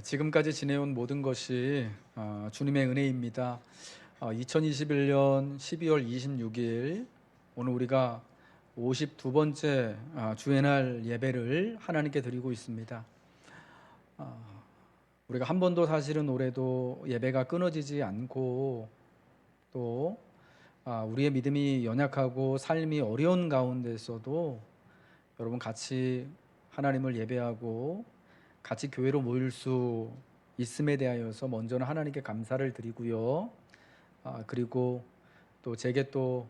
지금까지 지내온 모든 것이 주님의 은혜입니다. 2021년 12월 26일 오늘 우리가 52번째 주의 날 예배를 하나님께 드리고 있습니다. 우리가 한 번도 사실은 올해도 예배가 끊어지지 않고 또 우리의 믿음이 연약하고 삶이 어려운 가운데서도 여러분 같이 하나님을 예배하고 같이 교회로 모일 수 있음에 대하여서 먼저는 하나님께 감사를 드리고요. 그리고 또 제게 또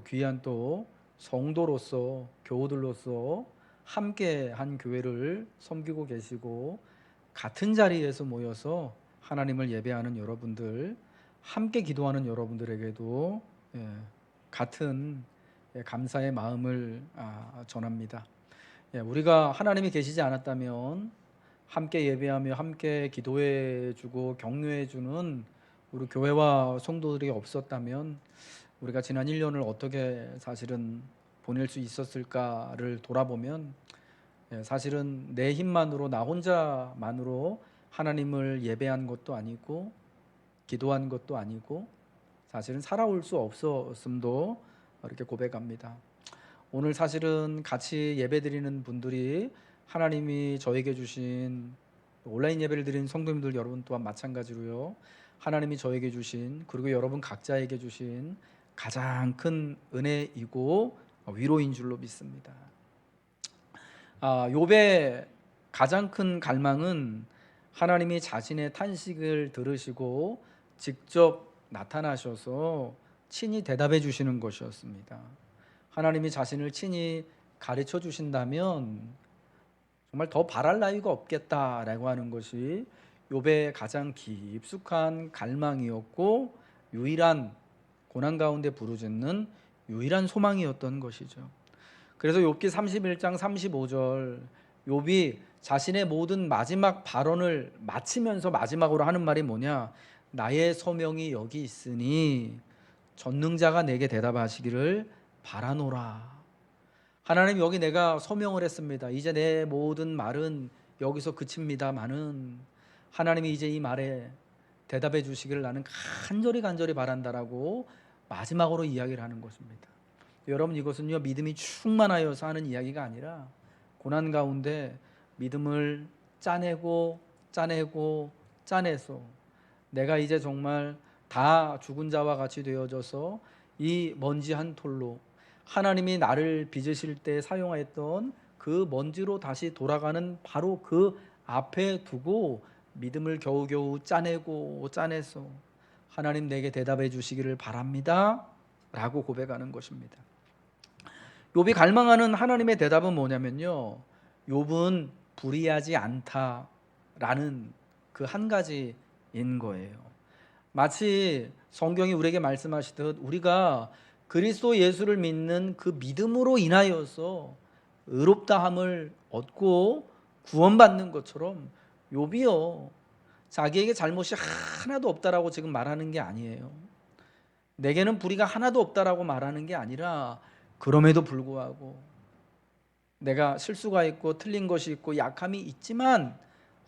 귀한 또 성도로서 교우들로서 함께 한 교회를 섬기고 계시고 같은 자리에서 모여서 하나님을 예배하는 여러분들, 함께 기도하는 여러분들에게도 같은 감사의 마음을 전합니다. 우리가 하나님이 계시지 않았다면 함께 예배하며 함께 기도해주고 격려해주는 우리 교회와 성도들이 없었다면 우리가 지난 1년을 어떻게 사실은 보낼 수 있었을까를 돌아보면 사실은 내 힘만으로 나 혼자만으로 하나님을 예배한 것도 아니고 기도한 것도 아니고 사실은 살아올 수 없었음도 이렇게 고백합니다. 오늘 사실은 같이 예배드리는 분들이 하나님이 저에게 주신 온라인 예배를 드리는 성도님들 여러분 또한 마찬가지로요. 하나님이 저에게 주신 그리고 여러분 각자에게 주신 가장 큰 은혜이고 위로인 줄로 믿습니다. 욥의 가장 큰 갈망은 하나님이 자신의 탄식을 들으시고 직접 나타나셔서 친히 대답해 주시는 것이었습니다. 하나님이 자신을 친히 가르쳐 주신다면 정말 더 바랄 나위가 없겠다라고 하는 것이 욥의 가장 깊숙한 갈망이었고 유일한 고난 가운데 부르짖는 유일한 소망이었던 것이죠. 그래서 욥기 31장 35절 욥이 자신의 모든 마지막 발언을 마치면서 마지막으로 하는 말이 뭐냐? 나의 소명이 여기 있으니 전능자가 내게 대답하시기를 바라노라. 하나님, 여기 내가 소명을 했습니다. 이제 내 모든 말은 여기서 그칩니다마는 하나님이 이제 이 말에 대답해 주시기를 나는 간절히 바란다라고 마지막으로 이야기를 하는 것입니다. 여러분, 이것은요 믿음이 충만하여서 하는 이야기가 아니라 고난 가운데 믿음을 짜내고 짜내서 내가 이제 정말 다 죽은 자와 같이 되어져서 이 먼지 한 톨로 하나님이 나를 빚으실 때 사용하였던 그 먼지로 다시 돌아가는 바로 그 앞에 두고 믿음을 겨우겨우 짜내서 하나님 내게 대답해 주시기를 바랍니다 라고 고백하는 것입니다. 욥이 갈망하는 하나님의 대답은 뭐냐면요, 욥은 불의하지 않다라는 그 한 가지인 거예요. 마치 성경이 우리에게 말씀하시듯 우리가 그리스도 예수를 믿는 그 믿음으로 인하여서 의롭다함을 얻고 구원받는 것처럼 욥이요 자기에게 잘못이 하나도 없다라고 지금 말하는 게 아니에요. 내게는 불의가 하나도 없다라고 말하는 게 아니라 그럼에도 불구하고 내가 실수가 있고 틀린 것이 있고 약함이 있지만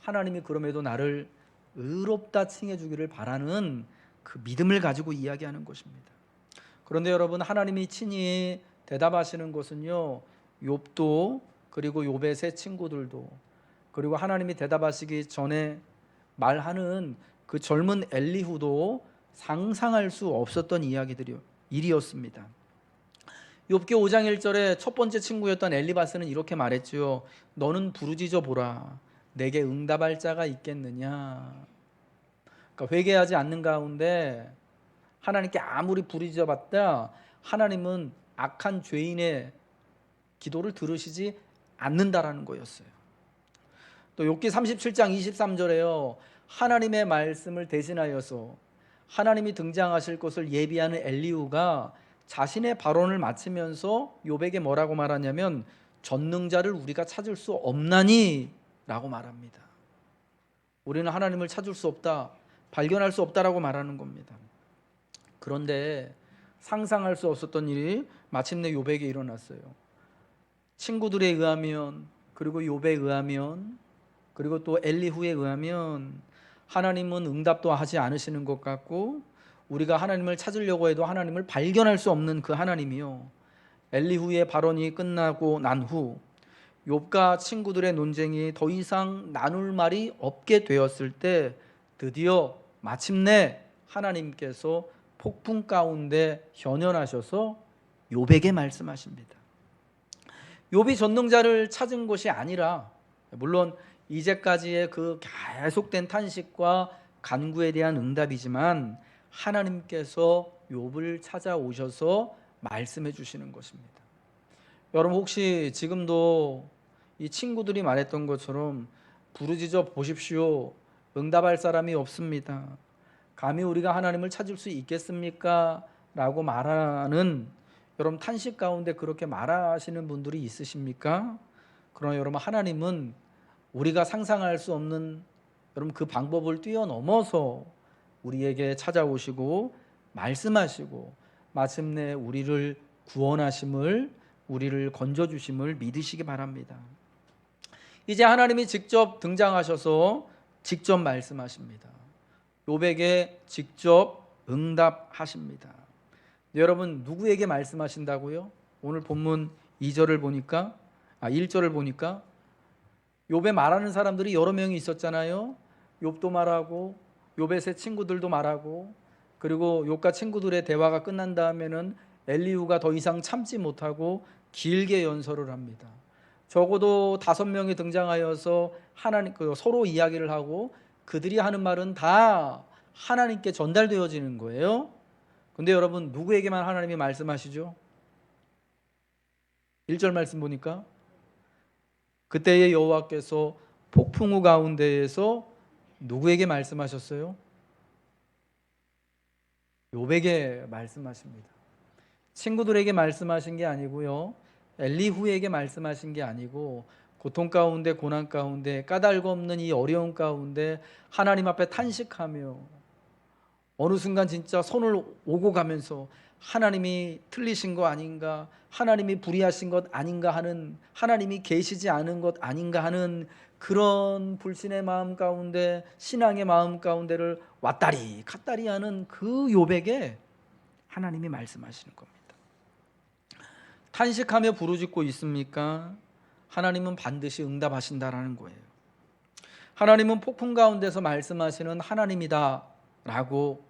하나님이 그럼에도 나를 의롭다 칭해 주기를 바라는 그 믿음을 가지고 이야기하는 것입니다. 그런데 여러분, 하나님이 친히 대답하시는 것은요 욥도 그리고 욥의 세 친구들도 그리고 하나님이 대답하시기 전에 말하는 그 젊은 엘리후도 상상할 수 없었던 일이었습니다. 욥기 5장 1절에 첫 번째 친구였던 엘리바스는 이렇게 말했죠. 너는 부르짖어 보라. 내게 응답할 자가 있겠느냐. 그러니까 회개하지 않는 가운데 하나님께 아무리 부르짖어 봤다 하나님은 악한 죄인의 기도를 들으시지 않는다라는 거였어요. 또 욥기 37장 23절에요. 하나님의 말씀을 대신하여서 하나님이 등장하실 것을 예비하는 엘리후가 자신의 발언을 마치면서 욥에게 뭐라고 말하냐면 전능자를 우리가 찾을 수 없나니 라고 말합니다. 우리는 하나님을 찾을 수 없다, 발견할 수 없다라고 말하는 겁니다. 그런데 상상할 수 없었던 일이 마침내 욥에게 일어났어요. 친구들에 의하면 그리고 욥에 의하면 그리고 또 엘리후에 의하면 하나님은 응답도 하지 않으시는 것 같고 우리가 하나님을 찾으려고 해도 하나님을 발견할 수 없는 그 하나님이요. 엘리후의 발언이 끝나고 난 후 욥과 친구들의 논쟁이 더 이상 나눌 말이 없게 되었을 때 드디어 마침내 하나님께서 폭풍 가운데 현현하셔서 욥에게 말씀하십니다. 욥이 전능자를 찾은 것이 아니라 물론 이제까지의 그 계속된 탄식과 간구에 대한 응답이지만 하나님께서 욥을 찾아오셔서 말씀해 주시는 것입니다. 여러분 혹시 지금도 이 친구들이 말했던 것처럼 부르짖어 보십시오. 응답할 사람이 없습니다. 감히 우리가 하나님을 찾을 수 있겠습니까? 라고 말하는 여러분 탄식 가운데 그렇게 말하시는 분들이 있으십니까? 그러나 여러분 하나님은 우리가 상상할 수 없는 여러분 그 방법을 뛰어넘어서 우리에게 찾아오시고 말씀하시고 마침내 우리를 구원하심을 우리를 건져주심을 믿으시기 바랍니다. 이제 하나님이 직접 등장하셔서 직접 말씀하십니다. 욥에게 직접 응답하십니다. 여러분 누구에게 말씀하신다고요? 오늘 본문 2절을 보니까 1절을 보니까 욥에 말하는 사람들이 여러 명이 있었잖아요. 욥도 말하고 욥의 세 친구들도 말하고 그리고 욥과 친구들의 대화가 끝난 다음에는 엘리후가 더 이상 참지 못하고 길게 연설을 합니다. 적어도 5명이 등장하여서 하나님 서로 이야기를 하고 그들이 하는 말은 다 하나님께 전달되어지는 거예요. 근데 여러분 누구에게만 하나님이 말씀하시죠? 1절 말씀 보니까 그때의 여호와께서 폭풍우 가운데에서 누구에게 말씀하셨어요? 욥에게 말씀하십니다. 친구들에게 말씀하신 게 아니고요. 엘리후에게 말씀하신 게 아니고 고통 가운데 고난 가운데 까닭 없는 이 어려움 가운데 하나님 앞에 탄식하며 어느 순간 진짜 손을 오고 가면서 하나님이 틀리신 거 아닌가, 하나님이 불의하신 것 아닌가 하는, 하나님이 계시지 않은 것 아닌가 하는 그런 불신의 마음 가운데, 신앙의 마음 가운데를 왔다리 갔다리 하는 그 욥에게 하나님이 말씀하시는 겁니다. 탄식하며 부르짖고 있습니까? 하나님은 반드시 응답하신다라는 거예요. 하나님은 폭풍 가운데서 말씀하시는 하나님이다 라고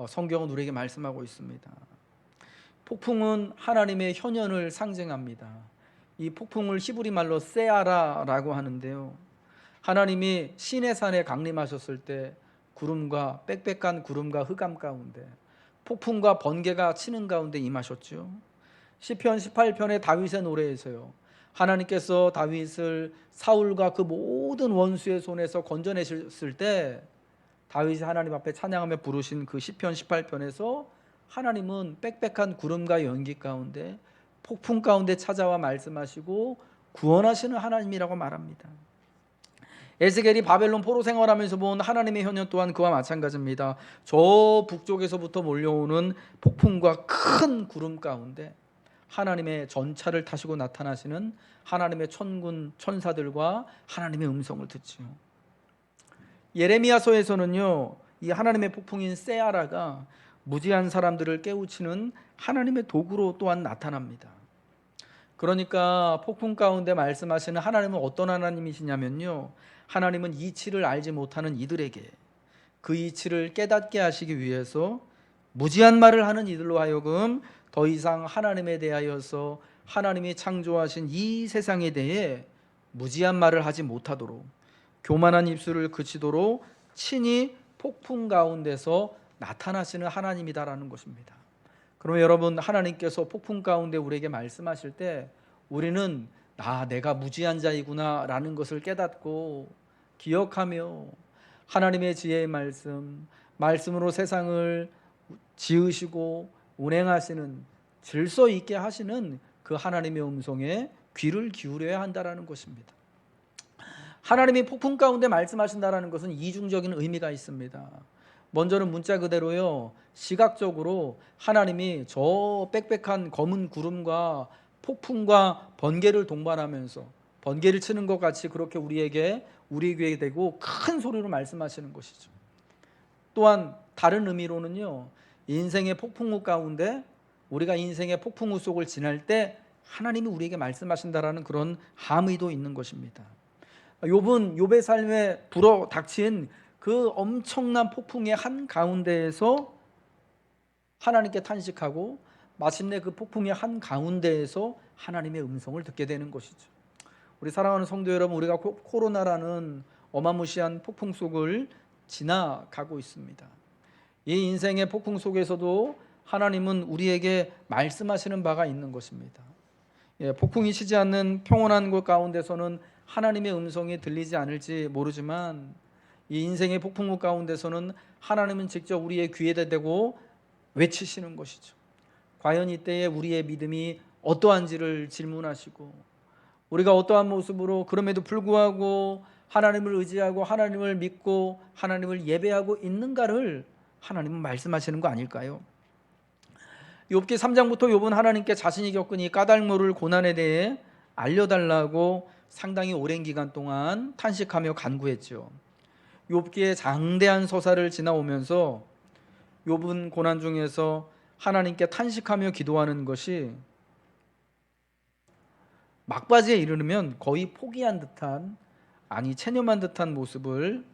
성경은 우리에게 말씀하고 있습니다. 폭풍은 하나님의 현현을 상징합니다. 이 폭풍을 히브리 말로 세아라라고 하는데요. 하나님이 시내산에 강림하셨을 때 구름과 빽빽한 구름과 흑암 가운데 폭풍과 번개가 치는 가운데 임하셨죠. 시편 18편의 다윗의 노래에서요. 하나님께서 다윗을 사울과 그 모든 원수의 손에서 건져내셨을 때 다윗이 하나님 앞에 찬양하며 부르신 그 시편 18편에서 하나님은 빽빽한 구름과 연기 가운데 폭풍 가운데 찾아와 말씀하시고 구원하시는 하나님이라고 말합니다. 에스겔이 바벨론 포로 생활하면서 본 하나님의 현현 또한 그와 마찬가지입니다. 저 북쪽에서부터 몰려오는 폭풍과 큰 구름 가운데 하나님의 전차를 타시고 나타나시는 하나님의 천군 천사들과 하나님의 음성을 듣지요. 예레미야서에서는요, 이 하나님의 폭풍인 세아라가 무지한 사람들을 깨우치는 하나님의 도구로 또한 나타납니다. 그러니까 폭풍 가운데 말씀하시는 하나님은 어떤 하나님이시냐면요, 하나님은 이치를 알지 못하는 이들에게 그 이치를 깨닫게 하시기 위해서 무지한 말을 하는 이들로 하여금 더 이상 하나님에 대하여서 하나님이 창조하신 이 세상에 대해 무지한 말을 하지 못하도록 교만한 입술을 그치도록 친히 폭풍 가운데서 나타나시는 하나님이다라는 것입니다. 그러면 여러분 하나님께서 폭풍 가운데 우리에게 말씀하실 때 우리는 내가 무지한 자이구나 라는 것을 깨닫고 기억하며 하나님의 지혜의 말씀으로 세상을 지으시고 운행하시는 질서 있게 하시는 그 하나님의 음성에 귀를 기울여야 한다라는 것입니다. 하나님이 폭풍 가운데 말씀하신다라는 것은 이중적인 의미가 있습니다. 먼저는 문자 그대로요, 시각적으로 하나님이 저 빽빽한 검은 구름과 폭풍과 번개를 동반하면서 번개를 치는 것 같이 그렇게 우리 귀에 대고 큰 소리로 말씀하시는 것이죠. 또한 다른 의미로는요, 인생의 폭풍우 가운데 우리가 인생의 폭풍우 속을 지날 때 하나님이 우리에게 말씀하신다라는 그런 함의도 있는 것입니다. 욥의 삶에 불어닥친 그 엄청난 폭풍의 한 가운데에서 하나님께 탄식하고 마침내 그 폭풍의 한 가운데에서 하나님의 음성을 듣게 되는 것이죠. 우리 사랑하는 성도 여러분, 우리가 코로나라는 어마무시한 폭풍 속을 지나가고 있습니다. 이 인생의 폭풍 속에서도 하나님은 우리에게 말씀하시는 바가 있는 것입니다. 폭풍이 치지 않는 평온한 곳 가운데서는 하나님의 음성이 들리지 않을지 모르지만 이 인생의 폭풍 가운데서는 하나님은 직접 우리의 귀에다 대고 외치시는 것이죠. 과연 이때에 우리의 믿음이 어떠한지를 질문하시고 우리가 어떠한 모습으로 그럼에도 불구하고 하나님을 의지하고 하나님을 믿고 하나님을 예배하고 있는가를 하나님은 말씀하시는 거 아닐까요? 욥기 3장부터 욥은 하나님께 자신이 겪은 이 까닭모를 고난에 대해 알려달라고 상당히 오랜 기간 동안 탄식하며 간구했죠. 욥기의 장대한 서사를 지나오면서 욥은 고난 중에서 하나님께 탄식하며 기도하는 것이 막바지에 이르면 거의 포기한 듯한, 아니 체념한 듯한 모습을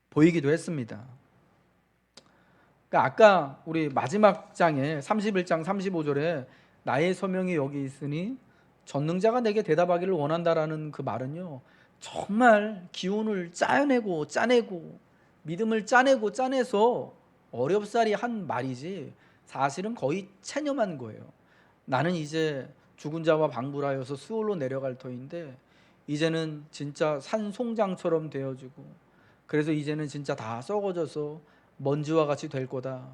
보이기도 했습니다. 그러니까 아까 우리 마지막 장에 31장 35절에 나의 소명이 여기 있으니 전능자가 내게 대답하기를 원한다라는 그 말은요, 정말 기운을 짜내고 믿음을 짜내서 어렵사리 한 말이지 사실은 거의 체념한 거예요. 나는 이제 죽은 자와 방불하여서 수월로 내려갈 터인데 이제는 진짜 산송장처럼 되어지고 그래서 이제는 진짜 다 썩어져서 먼지와 같이 될 거다.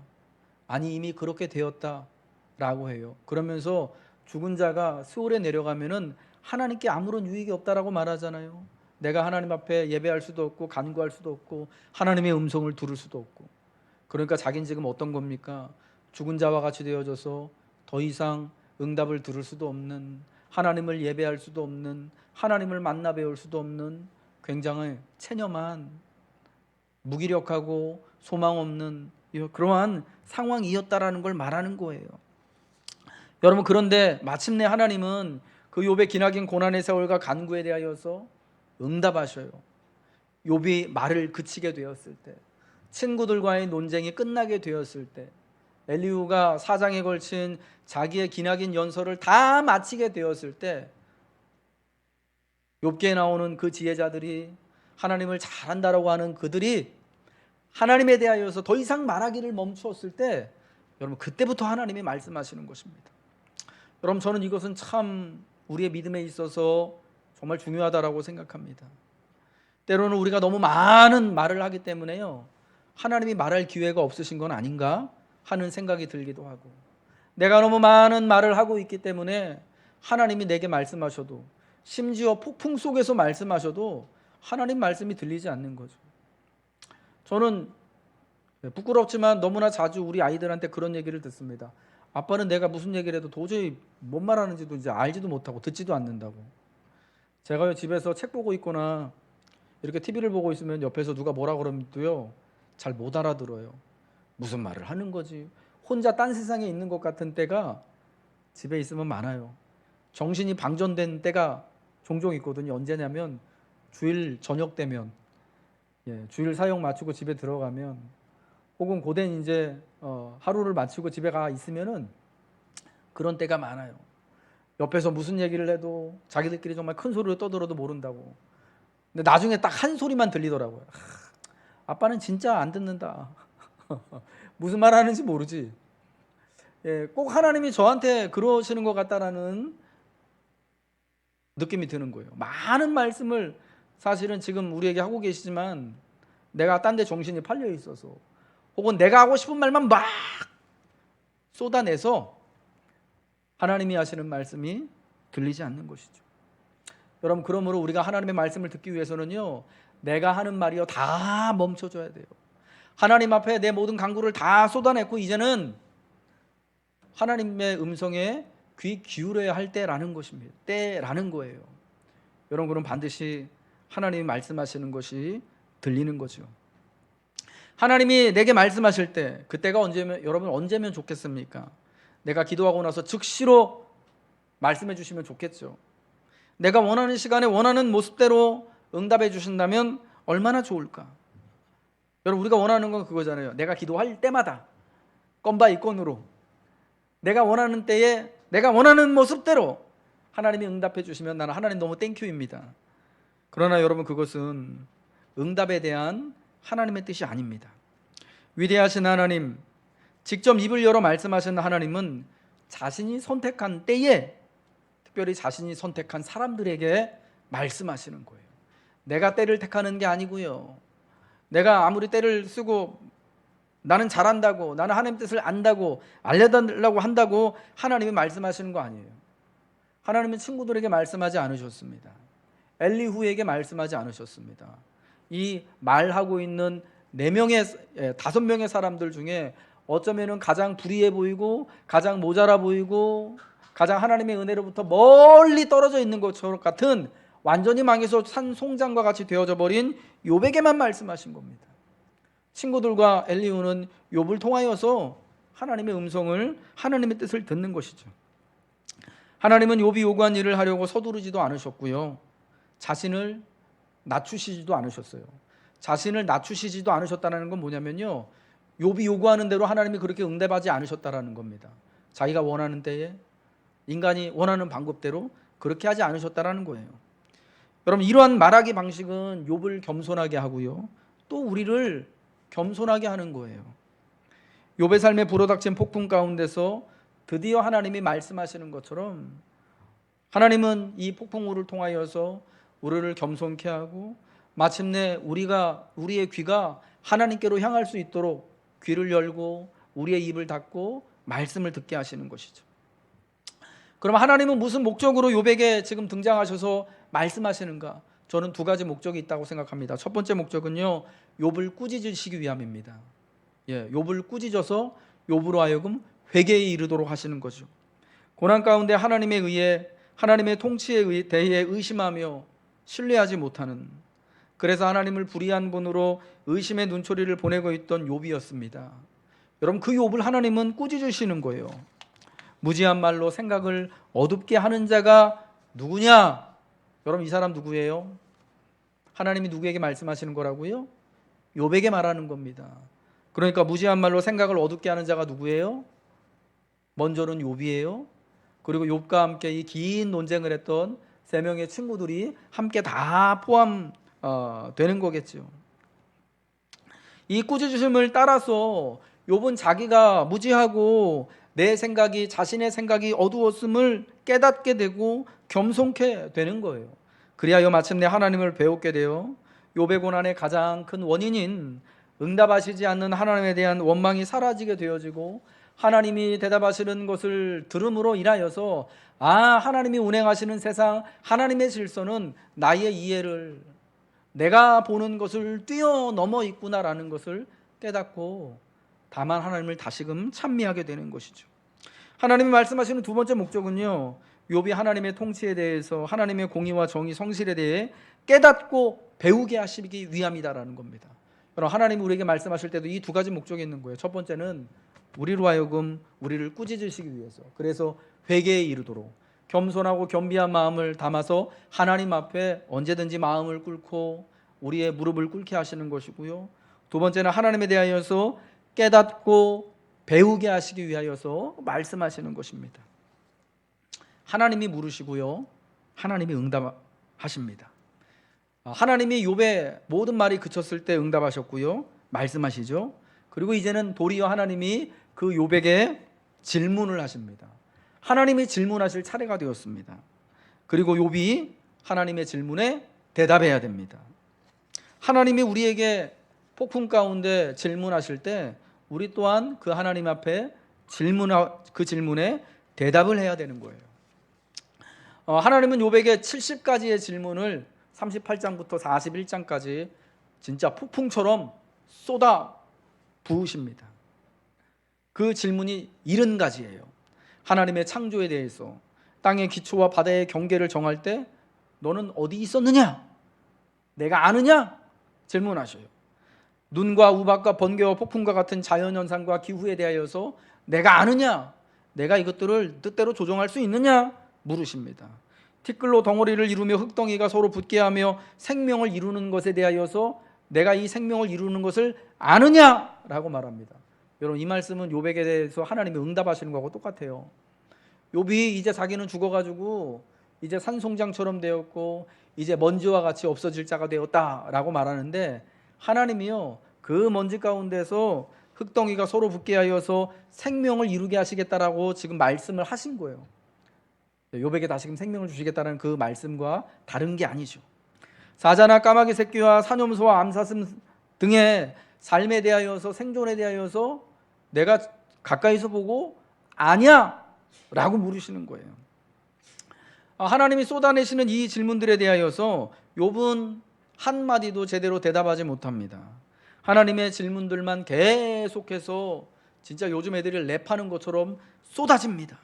아니 이미 그렇게 되었다라고 해요. 그러면서 죽은 자가 수월에 내려가면은 하나님께 아무런 유익이 없다라고 말하잖아요. 내가 하나님 앞에 예배할 수도 없고 간구할 수도 없고 하나님의 음성을 들을 수도 없고, 그러니까 자기는 지금 어떤 겁니까? 죽은 자와 같이 되어져서 더 이상 응답을 들을 수도 없는, 하나님을 예배할 수도 없는, 하나님을 만나 배울 수도 없는 굉장히 체념한, 무기력하고 소망 없는 그러한 상황이었다라는 걸 말하는 거예요. 여러분, 그런데 마침내 하나님은 그 욥의 기나긴 고난의 세월과 간구에 대하여서 응답하셔요. 욥이 말을 그치게 되었을 때, 친구들과의 논쟁이 끝나게 되었을 때, 엘리후가 4장에 걸친 자기의 기나긴 연설을 다 마치게 되었을 때, 욥기에 나오는 그 지혜자들이, 하나님을 잘한다라고 하는 그들이 하나님에 대하여서 더 이상 말하기를 멈추었을 때, 여러분 그때부터 하나님이 말씀하시는 것입니다. 여러분, 저는 이것은 참 우리의 믿음에 있어서 정말 중요하다라고 생각합니다. 때로는 우리가 너무 많은 말을 하기 때문에요, 하나님이 말할 기회가 없으신 건 아닌가 하는 생각이 들기도 하고, 내가 너무 많은 말을 하고 있기 때문에 하나님이 내게 말씀하셔도, 심지어 폭풍 속에서 말씀하셔도 하나님 말씀이 들리지 않는 거죠. 저는 부끄럽지만 너무나 자주 우리 아이들한테 그런 얘기를 듣습니다. 아빠는 내가 무슨 얘기를 해도 도저히 뭔 말하는지도 이제 알지도 못하고 듣지도 않는다고. 제가요, 집에서 책 보고 있거나 이렇게 TV를 보고 있으면 옆에서 누가 뭐라 그러면도요, 잘 못 알아들어요. 무슨 말을 하는 거지? 혼자 딴 세상에 있는 것 같은 때가 집에 있으면 많아요. 정신이 방전된 때가 종종 있거든요. 언제냐면 주일 저녁 되면, 주일 사역 마치고 집에 들어가면, 혹은 고된 이제 하루를 마치고 집에 가 있으면은 그런 때가 많아요. 옆에서 무슨 얘기를 해도 자기들끼리 정말 큰 소리로 떠들어도 모른다고. 근데 나중에 딱 한 소리만 들리더라고요. 아빠는 진짜 안 듣는다. 무슨 말 하는지 모르지. 꼭 하나님이 저한테 그러시는 것 같다라는 느낌이 드는 거예요. 많은 말씀을 사실은 지금 우리에게 하고 계시지만 내가 딴 데 정신이 팔려 있어서, 혹은 내가 하고 싶은 말만 막 쏟아내서 하나님이 하시는 말씀이 들리지 않는 것이죠. 여러분, 그러므로 우리가 하나님의 말씀을 듣기 위해서는요, 내가 하는 말이요 다 멈춰줘야 돼요. 하나님 앞에 내 모든 간구를 다 쏟아냈고 이제는 하나님의 음성에 귀 기울여야 할 때라는 것입니다. 때라는 거예요. 여러분, 그럼 반드시 하나님이 말씀하시는 것이 들리는 거죠. 하나님이 내게 말씀하실 때 그때가 언제면, 여러분 언제면 좋겠습니까? 내가 기도하고 나서 즉시로 말씀해 주시면 좋겠죠. 내가 원하는 시간에 원하는 모습대로 응답해 주신다면 얼마나 좋을까? 여러분, 우리가 원하는 건 그거잖아요. 내가 기도할 때마다 건바이 건으로 내가 원하는 때에 내가 원하는 모습대로 하나님이 응답해 주시면 나는 하나님 너무 땡큐입니다. 그러나 여러분, 그것은 응답에 대한 하나님의 뜻이 아닙니다. 위대하신 하나님, 직접 입을 열어 말씀하시는 하나님은 자신이 선택한 때에, 특별히 자신이 선택한 사람들에게 말씀하시는 거예요. 내가 때를 택하는 게 아니고요, 내가 아무리 때를 쓰고 나는 잘한다고, 나는 하나님 뜻을 안다고, 알려달라고 한다고 하나님이 말씀하시는 거 아니에요. 하나님은 친구들에게 말씀하지 않으셨습니다. 엘리후에게 말씀하지 않으셨습니다. 이 말하고 있는 5명의 사람들 중에 어쩌면 가장 불의해 보이고 가장 모자라 보이고 가장 하나님의 은혜로부터 멀리 떨어져 있는 것처럼 같은, 완전히 망해서 산 송장과 같이 되어져 버린 욥에게만 말씀하신 겁니다. 친구들과 엘리후는 욥을 통하여서 하나님의 음성을, 하나님의 뜻을 듣는 것이죠. 하나님은 욥이 요구한 일을 하려고 서두르지도 않으셨고요, 자신을 낮추시지도 않으셨어요. 자신을 낮추시지도 않으셨다는 건 뭐냐면요, 욥이 요구하는 대로 하나님이 그렇게 응답하지 않으셨다라는 겁니다. 자기가 원하는 때에 인간이 원하는 방법대로 그렇게 하지 않으셨다라는 거예요. 여러분, 이러한 말하기 방식은 욥을 겸손하게 하고요, 또 우리를 겸손하게 하는 거예요. 욥의 삶에 불어닥친 폭풍 가운데서 드디어 하나님이 말씀하시는 것처럼 하나님은 이 폭풍우를 통하여서 우리를 겸손케 하고 마침내 우리의 귀가 하나님께로 향할 수 있도록 귀를 열고 우리의 입을 닫고 말씀을 듣게 하시는 것이죠. 그럼 하나님은 무슨 목적으로 욥에게 지금 등장하셔서 말씀하시는가? 저는 2가지 목적이 있다고 생각합니다. 첫 번째 목적은요, 욥을 꾸짖으시기 위함입니다. 욥을 꾸짖어서 욥으로 하여금 회개에 이르도록 하시는 거죠. 고난 가운데 하나님에 의해, 하나님의 통치에 대해 의심하며 신뢰하지 못하는, 그래서 하나님을 불의한 분으로 의심의 눈초리를 보내고 있던 욥이었습니다. 여러분, 그 욥을 하나님은 꾸짖으시는 거예요. 무지한 말로 생각을 어둡게 하는 자가 누구냐? 여러분, 이 사람 누구예요? 하나님이 누구에게 말씀하시는 거라고요? 욥에게 말하는 겁니다. 그러니까 무지한 말로 생각을 어둡게 하는 자가 누구예요? 먼저는 욥이에요. 그리고 욥과 함께 이 긴 논쟁을 했던 3명의 친구들이 함께 다 포함되는 거겠죠. 이 꾸짖으심을 따라서 욥은 자기가 무지하고 자신의 생각이 어두웠음을 깨닫게 되고 겸손케 되는 거예요. 그리하여 마침내 하나님을 배우게 되어 욥의 고난의 가장 큰 원인인 응답하시지 않는 하나님에 대한 원망이 사라지게 되어지고, 하나님이 대답하시는 것을 들음으로 인하여서 하나님이 운행하시는 세상, 하나님의 질서는 나의 이해를, 내가 보는 것을 뛰어넘어 있구나라는 것을 깨닫고 다만 하나님을 다시금 찬미하게 되는 것이죠. 하나님이 말씀하시는 2번째 목적은요, 욥이 하나님의 통치에 대해서, 하나님의 공의와 정의, 성실에 대해 깨닫고 배우게 하시기 위함이다라는 겁니다. 여러분, 하나님이 우리에게 말씀하실 때도 이 2가지 목적이 있는 거예요. 첫 번째는 우리로 하여금 우리를 꾸짖으시기 위해서, 그래서 회개에 이르도록 겸손하고 겸비한 마음을 담아서 하나님 앞에 언제든지 마음을 꿇고 우리의 무릎을 꿇게 하시는 것이고요, 2번째는 하나님에 대하여서 깨닫고 배우게 하시기 위하여서 말씀하시는 것입니다. 하나님이 물으시고요, 하나님이 응답하십니다. 하나님이 욥의 모든 말이 그쳤을 때 응답하셨고요, 말씀하시죠. 그리고 이제는 도리어 하나님이 그 욥에게 질문을 하십니다. 하나님이 질문하실 차례가 되었습니다. 그리고 욥이 하나님의 질문에 대답해야 됩니다. 하나님이 우리에게 폭풍 가운데 질문하실 때 우리 또한 그 하나님 앞에 그 질문에 대답을 해야 되는 거예요. 하나님은 욥에게 70가지의 질문을 38장부터 41장까지 진짜 폭풍처럼 쏟아 부으십니다. 그 질문이 70가지예요. 하나님의 창조에 대해서, 땅의 기초와 바다의 경계를 정할 때 너는 어디 있었느냐? 내가 아느냐? 질문하셔요. 눈과 우박과 번개와 폭풍과 같은 자연현상과 기후에 대하여서 내가 아느냐? 내가 이것들을 뜻대로 조정할 수 있느냐? 물으십니다. 티끌로 덩어리를 이루며 흙덩이가 서로 붙게 하며 생명을 이루는 것에 대하여서 내가 이 생명을 이루는 것을 아느냐? 라고 말합니다. 여러분, 이 말씀은 욥에게 대해서 하나님이 응답하시는 거하고 똑같아요. 욥이 이제 자기는 죽어가지고 이제 산송장처럼 되었고 이제 먼지와 같이 없어질 자가 되었다라고 말하는데, 하나님이요 그 먼지 가운데서 흙덩이가 서로 붙게 하여서 생명을 이루게 하시겠다라고 지금 말씀을 하신 거예요. 욥에게 다시금 생명을 주시겠다는 그 말씀과 다른 게 아니죠. 사자나 까마귀 새끼와 사뇽소와 암사슴 등의 삶에 대하여서, 생존에 대하여서 내가 가까이서 보고 아냐? 라고 물으시는 거예요. 하나님이 쏟아내시는 이 질문들에 대하여서 욥은 한마디도 제대로 대답하지 못합니다. 하나님의 질문들만 계속해서 진짜 요즘 애들이 랩하는 것처럼 쏟아집니다.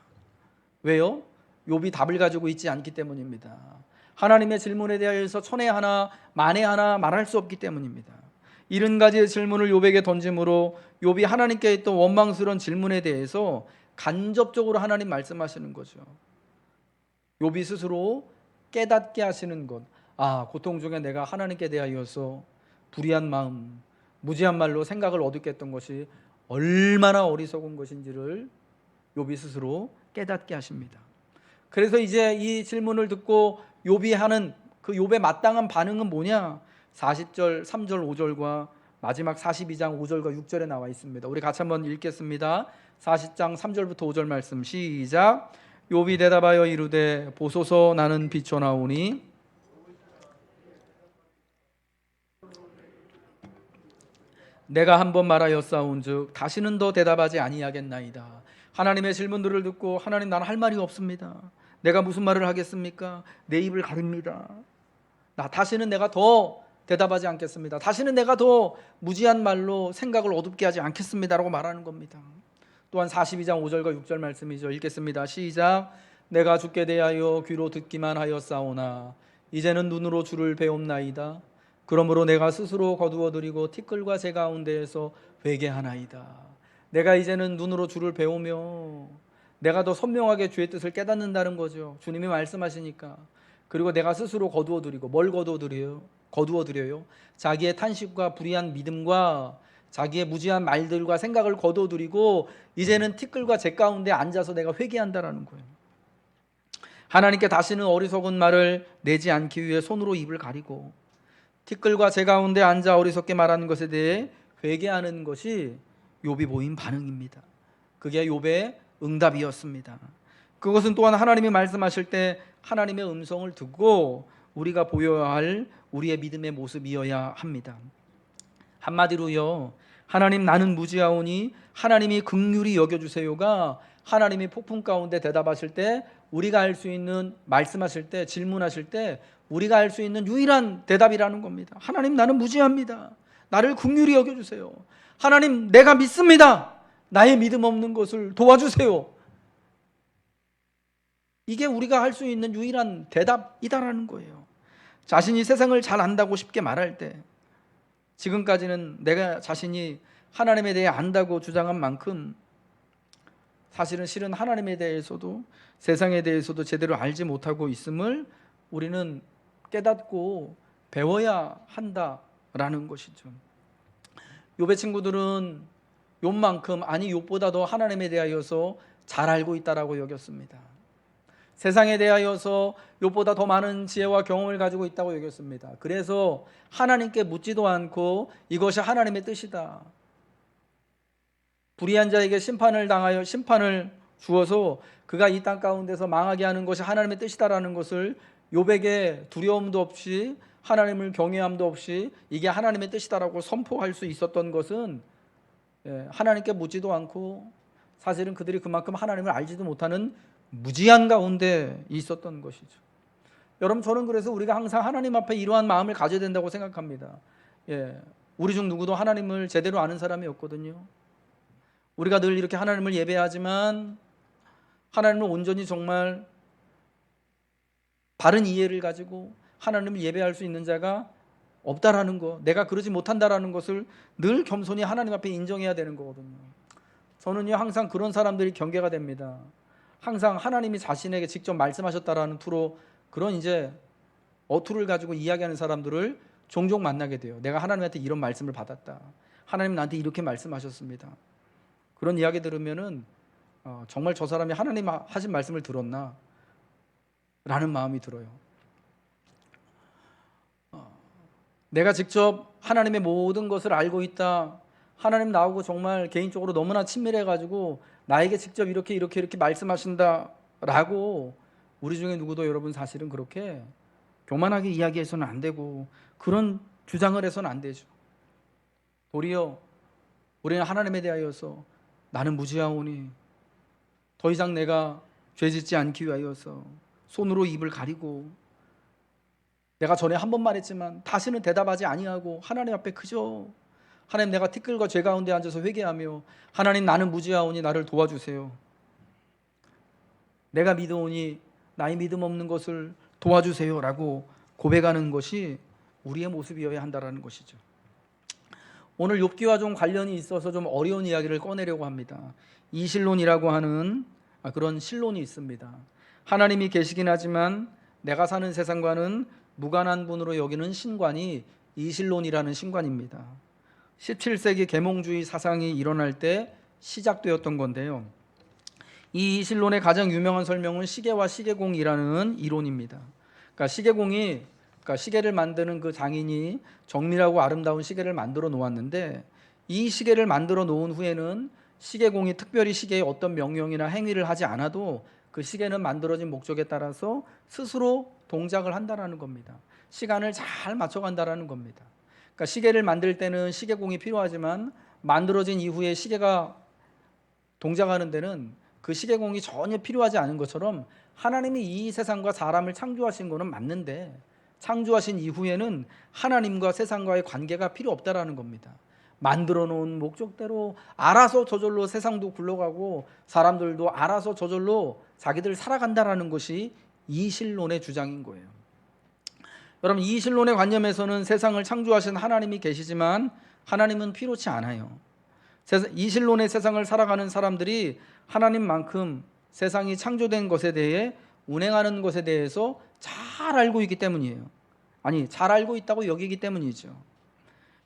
왜요? 욥이 답을 가지고 있지 않기 때문입니다. 하나님의 질문에 대하여서 천에 하나 만에 하나 말할 수 없기 때문입니다. 70가지의 질문을 욥에게 던짐으로 욥이 하나님께 했던 원망스러운 질문에 대해서 간접적으로 하나님 말씀하시는 거죠. 욥이 스스로 깨닫게 하시는 것, 고통 중에 내가 하나님께 대하여서 불의한 마음, 무지한 말로 생각을 어둡게 했던 것이 얼마나 어리석은 것인지를 욥이 스스로 깨닫게 하십니다. 그래서 이제 이 질문을 듣고 욥이 하는 그 욥의 마땅한 반응은 뭐냐? 40절, 3절, 5절과 마지막 42장 5절과 6절에 나와 있습니다. 우리 같이 한번 읽겠습니다. 40장 3절부터 5절 말씀 시작. 욥이 대답하여 이르되 보소서 나는 비쳐나오니 내가 한번 말하였사온즉 다시는 더 대답하지 아니하겠나이다. 하나님의 질문들을 듣고 하나님, 나는 할 말이 없습니다. 내가 무슨 말을 하겠습니까? 내 입을 가립니다. 다시는 내가 더 대답하지 않겠습니다. 다시는 내가 더 무지한 말로 생각을 어둡게 하지 않겠습니다라고 말하는 겁니다. 또한 42장 5절과 6절 말씀이죠. 읽겠습니다. 시작. 내가 주께 대하여 귀로 듣기만 하였사오나 이제는 눈으로 주를 배움나이다. 그러므로 내가 스스로 거두어드리고 티끌과 새 가운데에서 회개하나이다. 내가 이제는 눈으로 주를 배우며 내가 더 선명하게 주의 뜻을 깨닫는다는 거죠. 주님이 말씀하시니까. 그리고 내가 스스로 거두어드리고, 뭘 거두어드려요? 자기의 탄식과 불의한 믿음과 자기의 무지한 말들과 생각을 거두어드리고 이제는 티끌과 재 가운데 앉아서 내가 회개한다라는 거예요. 하나님께 다시는 어리석은 말을 내지 않기 위해 손으로 입을 가리고 티끌과 재 가운데 앉아 어리석게 말하는 것에 대해 회개하는 것이 욥이 보인 반응입니다. 그게 욥의 응답이었습니다. 그것은 또한 하나님이 말씀하실 때 하나님의 음성을 듣고 우리가 보여야 할 우리의 믿음의 모습이어야 합니다. 한마디로요, 하나님 나는 무지하오니 하나님이 긍휼히 여겨주세요가 하나님이 폭풍 가운데 대답하실 때, 우리가 할 수 있는, 말씀하실 때, 질문하실 때 우리가 할 수 있는 유일한 대답이라는 겁니다. 하나님 나는 무지합니다. 나를 긍휼히 여겨주세요. 하나님 내가 믿습니다. 나의 믿음 없는 것을 도와주세요. 이게 우리가 할 수 있는 유일한 대답이다라는 거예요. 자신이 세상을 잘 안다고 쉽게 말할 때, 지금까지는 내가 자신이 하나님에 대해 안다고 주장한 만큼 실은 하나님에 대해서도 세상에 대해서도 제대로 알지 못하고 있음을 우리는 깨닫고 배워야 한다라는 것이죠. 욥의 친구들은 욥만큼, 아니 욥보다 더 하나님에 대하여서 잘 알고 있다라고 여겼습니다. 세상에 대하여서 욥보다 더 많은 지혜와 경험을 가지고 있다고 여겼습니다. 그래서 하나님께 묻지도 않고 이것이 하나님의 뜻이다, 불의한 자에게 심판을 주어서 그가 이 땅 가운데서 망하게 하는 것이 하나님의 뜻이다라는 것을 욥에게 두려움도 없이 하나님을 경외함도 없이 이게 하나님의 뜻이다라고 선포할 수 있었던 것은 하나님께 묻지도 않고 사실은 그들이 그만큼 하나님을 알지도 못하는 무지한 가운데 있었던 것이죠. 여러분, 저는 그래서 우리가 항상 하나님 앞에 이러한 마음을 가져야 된다고 생각합니다. 우리 중 누구도 하나님을 제대로 아는 사람이 없거든요. 우리가 늘 이렇게 하나님을 예배하지만 하나님을 온전히 정말 바른 이해를 가지고 하나님을 예배할 수 있는 자가 없다라는 거, 내가 그러지 못한다라는 것을 늘 겸손히 하나님 앞에 인정해야 되는 거거든요. 저는요 항상 그런 사람들이 경계가 됩니다. 항상 하나님이 자신에게 직접 말씀하셨다라는 투로 그런 이제 어투를 가지고 이야기하는 사람들을 종종 만나게 돼요. 내가 하나님한테 이런 말씀을 받았다. 하나님 나한테 이렇게 말씀하셨습니다. 그런 이야기 들으면은 정말 저 사람이 하나님 하신 말씀을 들었나? 라는 마음이 들어요. 내가 직접 하나님의 모든 것을 알고 있다. 하나님 나하고 정말 개인적으로 너무나 친밀해가지고 나에게 직접 이렇게 말씀하신다라고 우리 중에 누구도 여러분 사실은 그렇게 교만하게 이야기해서는 안 되고 그런 주장을 해서는 안 되죠. 도리어 우리는 하나님에 대하여서 나는 무지하오니 더 이상 내가 죄짓지 않기 위하여서 손으로 입을 가리고 내가 전에 한 번 말했지만 다시는 대답하지 아니하고 하나님 앞에 그저 하나님 내가 티끌과 죄 가운데 앉아서 회개하며 하나님 나는 무지하오니 나를 도와주세요. 내가 믿어오니 나의 믿음 없는 것을 도와주세요라고 고백하는 것이 우리의 모습이어야 한다는 것이죠. 오늘 욥기와 좀 관련이 있어서 좀 어려운 이야기를 꺼내려고 합니다. 이실론이라고 하는 그런 실론이 있습니다. 하나님이 계시긴 하지만 내가 사는 세상과는 무관한 분으로 여기는 신관이 이실론이라는 신관입니다. 17세기 계몽주의 사상이 일어날 때 시작되었던 건데요. 이 이실론의 가장 유명한 설명은 시계와 시계공이라는 이론입니다. 그러니까 시계를 만드는 그 장인이 정밀하고 아름다운 시계를 만들어 놓았는데 이 시계를 만들어 놓은 후에는 시계공이 특별히 시계에 어떤 명령이나 행위를 하지 않아도 그 시계는 만들어진 목적에 따라서 스스로 동작을 한다라는 겁니다. 시간을 잘 맞춰간다라는 겁니다. 그러니까 시계를 만들 때는 시계공이 필요하지만 만들어진 이후에 시계가 동작하는 데는 그 시계공이 전혀 필요하지 않은 것처럼 하나님이 이 세상과 사람을 창조하신 것은 맞는데 창조하신 이후에는 하나님과 세상과의 관계가 필요 없다라는 겁니다. 만들어 놓은 목적대로 알아서 저절로 세상도 굴러가고 사람들도 알아서 저절로 자기들 살아간다라는 것이 이실론의 주장인 거예요. 여러분, 이실론의 관념에서는 세상을 창조하신 하나님이 계시지만 하나님은 필요치 않아요. 이실론의 세상을 살아가는 사람들이 하나님만큼 세상이 창조된 것에 대해 운행하는 것에 대해서 잘 알고 있기 때문이에요. 잘 알고 있다고 여기기 때문이죠.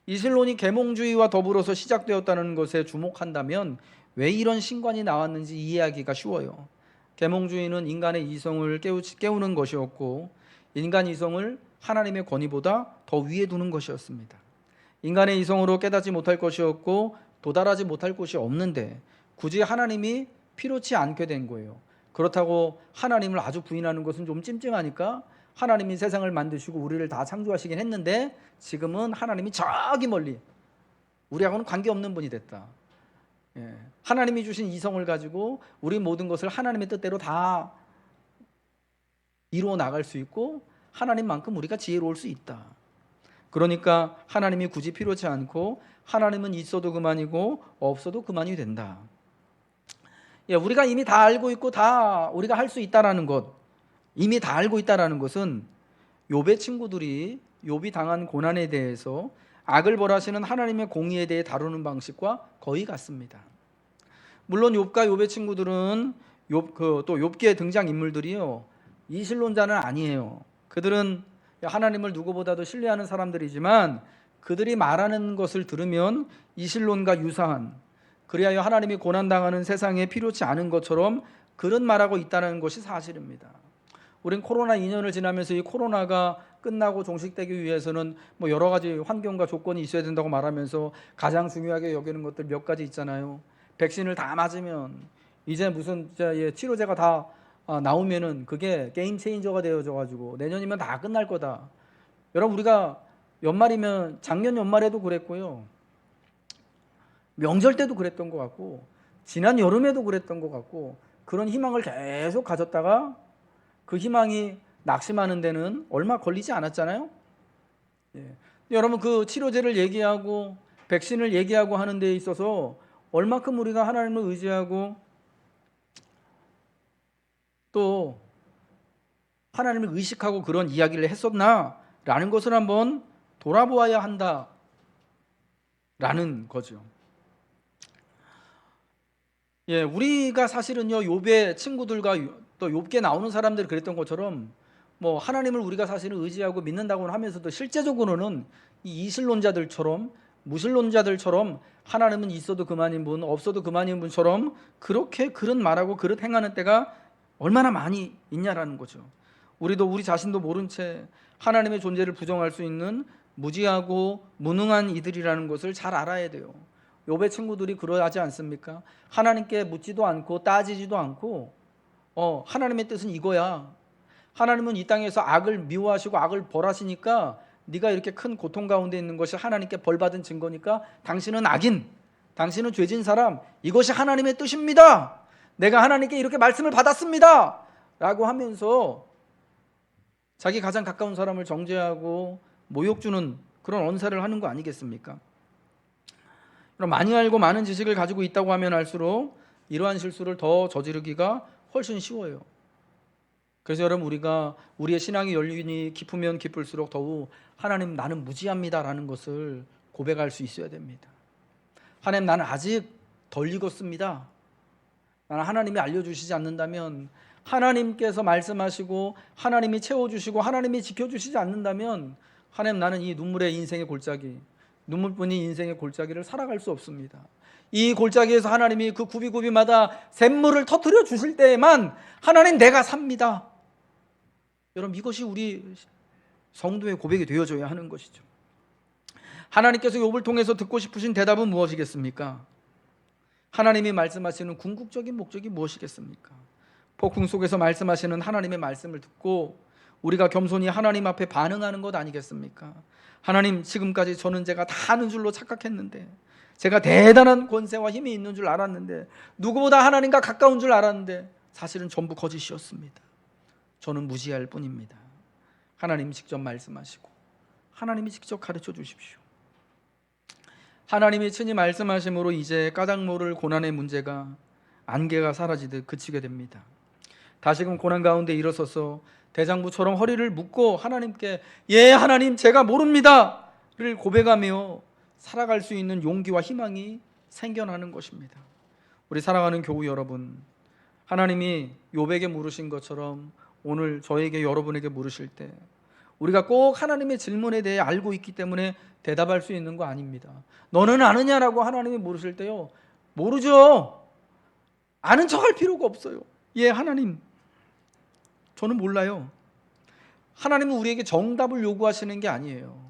이실론이 계몽주의와 더불어서 시작되었다는 것에 주목한다면 왜 이런 신관이 나왔는지 이해하기가 쉬워요. 계몽주의는 인간의 이성을 깨우는 것이었고 인간 이성을 하나님의 권위보다 더 위에 두는 것이었습니다. 인간의 이성으로 깨닫지 못할 것이었고 도달하지 못할 곳이 없는데 굳이 하나님이 필요치 않게 된 거예요. 그렇다고 하나님을 아주 부인하는 것은 좀 찜찜하니까 하나님이 세상을 만드시고 우리를 다 창조하시긴 했는데 지금은 하나님이 저기 멀리 우리하고는 관계없는 분이 됐다. 하나님이 주신 이성을 가지고 우리 모든 것을 하나님의 뜻대로 다 이루어 나갈 수 있고 하나님만큼 우리가 지혜로울 수 있다. 그러니까 하나님이 굳이 필요치 않고 하나님은 있어도 그만이고 없어도 그만이 된다. 우리가 이미 다 알고 있고 다 우리가 할 수 있다라는 것, 이미 다 알고 있다라는 것은 욥의 친구들이 욥이 당한 고난에 대해서 악을 벌하시는 하나님의 공의에 대해 다루는 방식과 거의 같습니다. 물론 욥과 욥의 친구들은 또 욥기의 등장 인물들이요 이실론자는 아니에요. 그들은 하나님을 누구보다도 신뢰하는 사람들이지만 그들이 말하는 것을 들으면 이실론과 유사한, 그리하여 하나님이 고난당하는 세상에 필요치 않은 것처럼 그런 말하고 있다는 것이 사실입니다. 우린 코로나 2년을 지나면서 이 코로나가 끝나고 종식되기 위해서는 여러 가지 환경과 조건이 있어야 된다고 말하면서 가장 중요하게 여기는 것들 몇 가지 있잖아요. 백신을 다 맞으면 이제 무슨 치료제가 다 나오면은 그게 게임 체인저가 되어져 가지고 내년이면 다 끝날 거다. 여러분, 우리가 연말이면 작년 연말에도 그랬고요. 명절 때도 그랬던 것 같고 지난 여름에도 그랬던 것 같고 그런 희망을 계속 가졌다가 그 희망이 낙심하는 데는 얼마 걸리지 않았잖아요. 여러분, 그 치료제를 얘기하고 백신을 얘기하고 하는 데 있어서 얼마큼 우리가 하나님을 의지하고 또 하나님을 의식하고 그런 이야기를 했었나라는 것을 한번 돌아보아야 한다라는 거죠. 예, 우리가 사실은요, 욥의 친구들과 또 욥기에 나오는 사람들이 그랬던 것처럼 뭐 하나님을 우리가 사실은 의지하고 믿는다고는 하면서도 실제적으로는 이 이슬론자들처럼, 무신론자들처럼 하나님은 있어도 그만인 분, 없어도 그만인 분처럼 그렇게 그런 말하고 그릇 행하는 때가 얼마나 많이 있냐라는 거죠. 우리도 우리 자신도 모른 채 하나님의 존재를 부정할 수 있는 무지하고 무능한 이들이라는 것을 잘 알아야 돼요. 욥의 친구들이 그러하지 않습니까? 하나님께 묻지도 않고 따지지도 않고 하나님의 뜻은 이거야. 하나님은 이 땅에서 악을 미워하시고 악을 벌하시니까 네가 이렇게 큰 고통 가운데 있는 것이 하나님께 벌받은 증거니까 당신은 악인, 당신은 죄진 사람, 이것이 하나님의 뜻입니다. 내가 하나님께 이렇게 말씀을 받았습니다 라고 하면서 자기 가장 가까운 사람을 정죄하고 모욕 주는 그런 언사를 하는 거 아니겠습니까? 그럼 많이 알고 많은 지식을 가지고 있다고 하면 할수록 이러한 실수를 더 저지르기가 훨씬 쉬워요. 그래서 여러분, 우리가 우리의 신앙의 연륜이 깊으면 깊을수록 더욱 하나님, 나는 무지합니다라는 것을 고백할 수 있어야 됩니다. 하나님, 나는 아직 덜 익었습니다. 나는 하나님이 알려주시지 않는다면, 하나님께서 말씀하시고 하나님이 채워주시고 하나님이 지켜주시지 않는다면, 하나님, 나는 이 눈물의 인생의 골짜기, 눈물뿐인 인생의 골짜기를 살아갈 수 없습니다. 이 골짜기에서 하나님이 그 굽이굽이마다 샘물을 터뜨려 주실 때에만 하나님, 내가 삽니다. 여러분, 이것이 우리 성도의 고백이 되어져야 하는 것이죠. 하나님께서 욥을 통해서 듣고 싶으신 대답은 무엇이겠습니까? 하나님이 말씀하시는 궁극적인 목적이 무엇이겠습니까? 폭풍 속에서 말씀하시는 하나님의 말씀을 듣고 우리가 겸손히 하나님 앞에 반응하는 것 아니겠습니까? 하나님, 지금까지 저는 제가 다 아는 줄로 착각했는데, 제가 대단한 권세와 힘이 있는 줄 알았는데, 누구보다 하나님과 가까운 줄 알았는데 사실은 전부 거짓이었습니다. 저는 무지할 뿐입니다. 하나님 직접 말씀하시고 하나님이 직접 가르쳐 주십시오. 하나님이 친히 말씀하심으로 이제 까닭 모를 고난의 문제가 안개가 사라지듯 그치게 됩니다. 다시금 고난 가운데 일어서서 대장부처럼 허리를 묶고 하나님께 예 하나님 제가 모릅니다를 고백하며 살아갈 수 있는 용기와 희망이 생겨나는 것입니다. 우리 사랑하는 교우 여러분, 하나님이 욥에게 물으신 것처럼 오늘 저에게, 여러분에게 물으실 때 우리가 꼭 하나님의 질문에 대해 알고 있기 때문에 대답할 수 있는 거 아닙니다. 너는 아느냐라고 하나님이 물으실 때요, 모르죠. 아는 척할 필요가 없어요. 예 하나님, 저는 몰라요. 하나님은 우리에게 정답을 요구하시는 게 아니에요.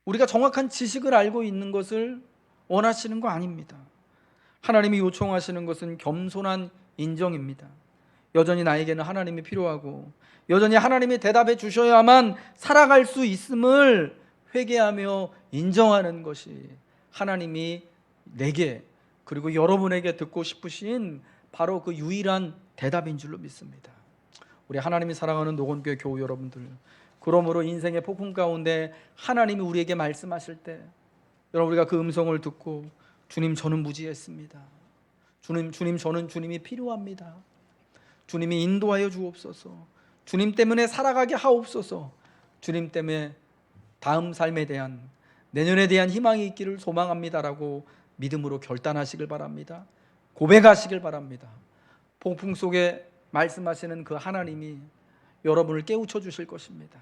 우리가 정확한 지식을 알고 있는 것을 원하시는 거 아닙니다. 하나님이 요청하시는 것은 겸손한 인정입니다. 여전히 나에게는 하나님이 필요하고 여전히 하나님이 대답해 주셔야만 살아갈 수 있음을 회개하며 인정하는 것이 하나님이 내게, 그리고 여러분에게 듣고 싶으신 바로 그 유일한 대답인 줄로 믿습니다. 우리 하나님이 사랑하는 노건교회 교우 여러분들, 그러므로 인생의 폭풍 가운데 하나님이 우리에게 말씀하실 때 여러분, 우리가 그 음성을 듣고 주님, 저는 무지했습니다. 주님, 저는 주님이 필요합니다. 주님이 인도하여 주옵소서. 주님 때문에 살아가게 하옵소서. 주님 때문에 다음 삶에 대한, 내년에 대한 희망이 있기를 소망합니다라고 믿음으로 결단하시길 바랍니다. 고백하시길 바랍니다. 폭풍 속에 말씀하시는 그 하나님이 여러분을 깨우쳐 주실 것입니다.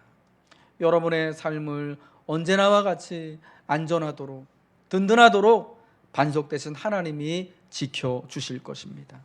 여러분의 삶을 언제나와 같이 안전하도록, 든든하도록 반석되신 하나님이 지켜주실 것입니다.